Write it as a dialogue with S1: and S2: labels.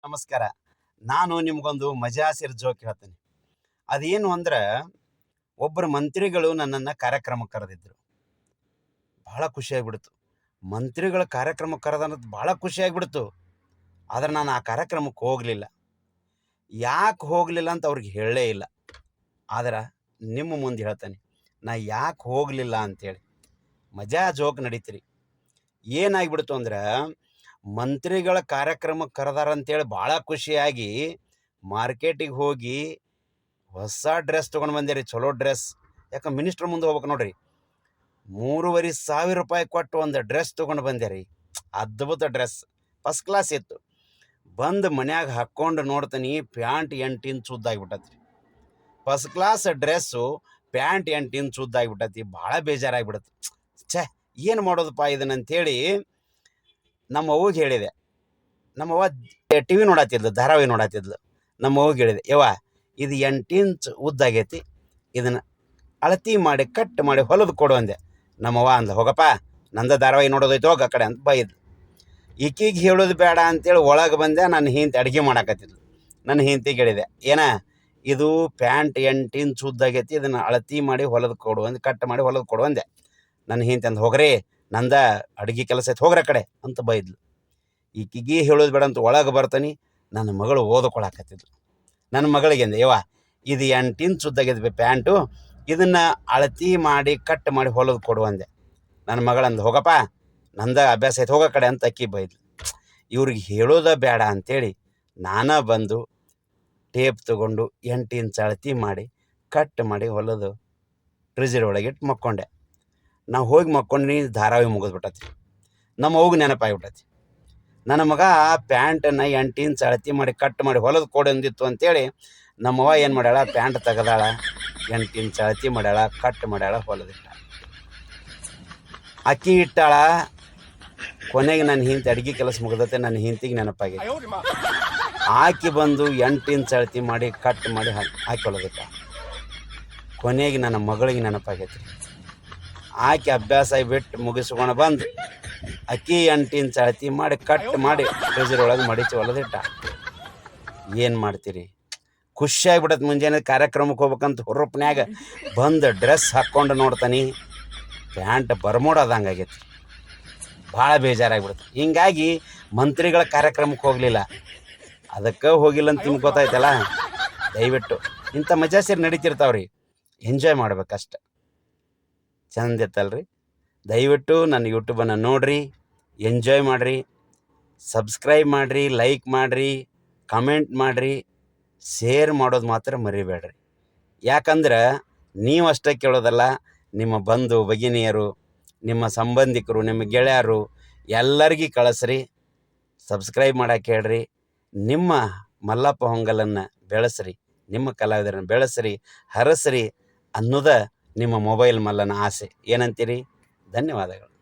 S1: ನಮಸ್ಕಾರ. ನಾನು ನಿಮಗೊಂದು ಮಜಾಸಿರ್ ಜೋಕ್ ಹೇಳ್ತೀನಿ. ಅದೇನು ಅಂದ್ರೆ, ಒಬ್ಬರು ಮಂತ್ರಿಗಳು ನನ್ನನ್ನು ಕಾರ್ಯಕ್ರಮಕ್ಕೆ ಕರೆದಿದ್ರು. ಬಹಳ ಖುಷಿಯಾಗಿಬಿಡ್ತು. ಮಂತ್ರಿಗಳ ಕಾರ್ಯಕ್ರಮಕ್ಕೆ ಕರೆದನ್ನೋದು ಬಹಳ ಖುಷಿಯಾಗಿಬಿಡ್ತು. ಆದ್ರೆ ನಾನು ಆ ಕಾರ್ಯಕ್ರಮಕ್ಕೆ ಹೋಗಲಿಲ್ಲ. ಯಾಕೆ ಹೋಗಲಿಲ್ಲ ಅಂತ ಅವ್ರಿಗೆ ಹೇಳಲೇ ಇಲ್ಲ. ಆದ್ರೆ ನಿಮ್ಮ ಮುಂದೆ ಹೇಳ್ತೇನೆ, ನಾ ಯಾಕೆ ಹೋಗಲಿಲ್ಲ ಅಂತೇಳಿ. ಮಜಾ ಜೋಕ್ ನಡೀತಿರಿ. ಏನಾಗಿಬಿಡ್ತು ಅಂದ್ರೆ, ಮಂತ್ರಿಗಳ ಕಾರ್ಯಕ್ರಮಕ್ಕೆ ಕರೆದಾರಂತೇಳಿ ಭಾಳ ಖುಷಿಯಾಗಿ ಮಾರ್ಕೆಟಿಗೆ ಹೋಗಿ ಹೊಸ ಡ್ರೆಸ್ ತೊಗೊಂಡು ಬಂದೆ ರೀ. ಚಲೋ ಡ್ರೆಸ್. ಯಾಕೆ ಮಿನಿಸ್ಟ್ರ್ ಮುಂದೆ ಹೋಗ್ಬೇಕು ನೋಡ್ರಿ. 3,500 ರೂಪಾಯಿ ಕೊಟ್ಟು ಒಂದು ಡ್ರೆಸ್ ತೊಗೊಂಡು ಬಂದೆ ರೀ. ಅದ್ಭುತ ಡ್ರೆಸ್, ಫಸ್ಟ್ ಕ್ಲಾಸ್ ಇತ್ತು. ಬಂದು ಮನ್ಯಾಗ ಹಾಕ್ಕೊಂಡು ನೋಡ್ತೀನಿ, ಪ್ಯಾಂಟ್ 8 ಇಂಚ್ ಉದ್ದಾಗಿಬಿಟ್ಟತಿ. First class dress, pant 8 inch ಉದ್ದಾಗಿಬಿಟ್ಟತಿ. ಭಾಳ ಬೇಜಾರಾಗಿಬಿಡತ್ತೆ. ಛೇ, ಏನು ಮಾಡೋದಪ್ಪ ಇದನ್ನಂತೇಳಿ ನಮ್ಮ ಅವ್ವಗೆ ಹೇಳಿದೆ. ನಮ್ಮವ್ವ ಟಿ ವಿ ನೋಡತ್ತಿದ್ಲು, ಧಾರಾವಾಹಿ ನೋಡತ್ತಿದ್ಲು. ನಮ್ಮ ಅವ್ವಗೆ ಹೇಳಿದೆ, ಯವ್ವ ಇದು 8 ಇಂಚ್ ಉದ್ದಾಗೈತಿ, ಇದನ್ನು ಅಳತಿ ಮಾಡಿ ಕಟ್ ಮಾಡಿ ಹೊಲಿದು ಕೊಡು ಅಂದೆ. ನಮ್ಮವ್ವ ಅಂದ್ಲು, ಹೋಗಪ್ಪ ನಂದು ಧಾರಾವಾಹಿ ನೋಡೋದೈತೆ, ಹೋಗ ಆ ಕಡೆ ಅಂತ ಬೈದ್ಲು. ಈಕಿಗೆ ಹೇಳೋದು ಬೇಡ ಅಂತೇಳಿ ಒಳಗೆ ಬಂದೆ. ನನ್ನ ಹೆಂಡ್ತಿ ಅಡುಗೆ ಮಾಡಾಕತ್ತಿದ್ಲು. ನನ್ನ ಹೆಂಡ್ತಿಗೆ ಹೇಳಿದೆ, ಇದು ಪ್ಯಾಂಟ್ 8 ಇಂಚ್ ಉದ್ದಾಗೈತಿ, ಇದನ್ನು ಅಳತಿ ಮಾಡಿ ಹೊಲಿದು ಕೊಡು ಅಂದೆ, ಕಟ್ ಮಾಡಿ ಹೊಲಿದು ಕೊಡು ಅಂದೆ. ನನ್ನ ಹೆಂಡ್ತಿ ಅಂದು, ಹೋಗ್ರಿ ನಂದ ಅಡುಗೆ ಕೆಲಸ ಐತೆ, ಹೋಗ್ರ ಕಡೆ ಅಂತ ಬೈದ್ಲು. ಈಕಿಗೆ ಹೇಳೋದು ಬೇಡ ಅಂತ ಒಳಗೆ ಬರ್ತಾನೆ. ನನ್ನ ಮಗಳು ಓದ್ಕೊಳಕತ್ತಿದ್ಲು. ನನ್ನ ಮಗಳಿಗೆ ಅಂದೆ, ಯವ್ವ ಇದು 8 ಇಂಚ್ ಉದ್ದಾಗೈತಿ ಪ್ಯಾಂಟು, ಇದನ್ನು ಅಳತಿ ಮಾಡಿ ಕಟ್ ಮಾಡಿ ಹೊಲಿದು ಕೊಡು ಅಂದೆ. ನನ್ನ ಮಗಳಂದು, ಹೋಗಪ್ಪ ನಂದ ಅಭ್ಯಾಸ ಐತೆ, ಹೋಗೋ ಕಡೆ ಅಂತ ಅಕ್ಕಿ ಬೈದ್ಲು. ಇವ್ರಿಗೆ ಹೇಳೋದ ಬೇಡ ಅಂಥೇಳಿ ನಾನೇ ಬಂದು ಟೇಪ್ ತೊಗೊಂಡು 8 ಇಂಚ್ ಅಳತಿ ಮಾಡಿ ಕಟ್ ಮಾಡಿ ಹೊಲಿದು ಫ್ರಿಜ್ಜರ್ ಒಳಗಿಟ್ಟು ಮಕ್ಕೊಂಡೆ. ನಾವು ಹೋಗಿ ಮಕ್ಕೊಂಡು ಧಾರಾವಾಹಿ ಮುಗಿದ್ಬಿಟ್ಟತಿ. ನಮ್ಮ ಅವ್ಗೆ ನೆನಪಾಗಿಬಿಟ್ಟತಿ. ನನ್ನ ಮಗ ಪ್ಯಾಂಟನ್ನು 8 ಇಂಚ್ ಅಳತಿ ಮಾಡಿ ಕಟ್ ಮಾಡಿ ಹೊಲಿದು ಕೊಡು ಅಂದಿತ್ತು ಅಂತೇಳಿ ನಮ್ಮವ್ವ ಏನು ಮಾಡ್ಯಾಳ, ಪ್ಯಾಂಟ್ ತೆಗೆದಾಳ, 8 ಇಂಚ್ ಅಳತಿ ಮಾಡ್ಯಾಳ, ಕಟ್ ಮಾಡ್ಯಾಳ, ಹೊಲಿದಿಟ್ಟ. ಅಕ್ಕಿ ಇಟ್ಟಾಳ. ಕೊನೆಗೆ ನನ್ನ ಹೆಂಡ್ತಿ ಅಡುಗೆ ಕೆಲಸ ಮುಗಿದತ್ತೆ. ನನ್ನ ಹೆಂಡ್ತಿಗೆ ನೆನಪಾಗೈತಿ. ಆಕಿ ಬಂದು 8 ಇಂಚ್ ಅಳತಿ ಮಾಡಿ ಕಟ್ ಮಾಡಿ ಹಾಕಿ ಹೊಲಿದಿಟ್ಟ. ಕೊನೆಗೆ ನನ್ನ ಮಗಳಿಗೆ ನೆನಪಾಗೈತಿ. ಆಕೆ ಅಭ್ಯಾಸ ಬಿಟ್ಟು ಮುಗಿಸ್ಕೊಂಡು ಬಂದು ಅಕ್ಕಿ 8 ಇಂಚ್ ಅಳತಿ ಮಾಡಿ ಕಟ್ ಮಾಡಿ ಫ್ರಿಜ್ಜರ್ ಒಳಗೆ ಮಡಿಚಿ ಹೊಲಿದಿಟ್ಟ. ಏನು ಮಾಡ್ತೀರಿ? ಖುಷಿಯಾಗಿಬಿಡತ್ತೆ. ಮುಂಜಾನೆ ಕಾರ್ಯಕ್ರಮಕ್ಕೆ ಹೋಗ್ಬೇಕಂತ ಹುರುಪ್ನ್ಯಾಗ ಬಂದು ಡ್ರೆಸ್ ಹಾಕ್ಕೊಂಡು ನೋಡ್ತಾನೆ, ಪ್ಯಾಂಟ್ ಬರ್ಮೋಡೋದಂಗೆ ಆಗೈತಿ. ಭಾಳ ಬೇಜಾರಾಗಿಬಿಡುತ್ತೆ. ಹಿಂಗಾಗಿ ಮಂತ್ರಿಗಳ ಕಾರ್ಯಕ್ರಮಕ್ಕೆ ಹೋಗಲಿಲ್ಲ. ಅದಕ್ಕೆ ಹೋಗಿಲ್ಲ ಅಂತ ನಿಮ್ಗೆ ಗೊತ್ತಾಯ್ತಲ್ಲ. ದಯವಿಟ್ಟು ಇಂಥ ಮಜಾ ಸೇರಿ ನಡೀತಿರ್ತಾವ್ರಿ, ಎಂಜಾಯ್ ಮಾಡ್ಬೇಕಷ್ಟೆ. ಚಂದ ಇತ್ತಲ್ರಿ? ದಯವಿಟ್ಟು ನನ್ನ ಯೂಟ್ಯೂಬನ್ನು ನೋಡಿರಿ, ಎಂಜಾಯ್ ಮಾಡಿರಿ, ಸಬ್ಸ್ಕ್ರೈಬ್ ಮಾಡಿರಿ, ಲೈಕ್ ಮಾಡಿರಿ, ಕಮೆಂಟ್ ಮಾಡಿರಿ, ಶೇರ್ ಮಾಡೋದು ಮಾತ್ರ ಮರಿಬೇಡ್ರಿ. ಯಾಕಂದ್ರೆ ನೀವು ಅಷ್ಟೇ ಕೇಳೋದಲ್ಲ, ನಿಮ್ಮ ಬಂಧು ಭಗಿನಿಯರು, ನಿಮ್ಮ ಸಂಬಂಧಿಕರು, ನಿಮ್ಮ ಗೆಳೆಯರು ಎಲ್ಲರಿಗೂ ಕಳಿಸ್ರಿ. ಸಬ್ಸ್ಕ್ರೈಬ್ ಮಾಡಕ್ಕೆ ಹೇಳ್ರಿ. ನಿಮ್ಮ ಮಲ್ಲಪ್ಪ ಹೊಂಗಲನ್ನು ಬೆಳೆಸ್ರಿ, ನಿಮ್ಮ ಕಲಾವಿದರನ್ನು ಬೆಳೆಸ್ರಿ, ಹರಸ್ರಿ ಅನ್ನೋದ ನಿಮ್ಮ ಮೊಬೈಲ್ ಮಲ್ಲನ ಆಸೆ. ಏನಂತೀರಿ? ಧನ್ಯವಾದಗಳು.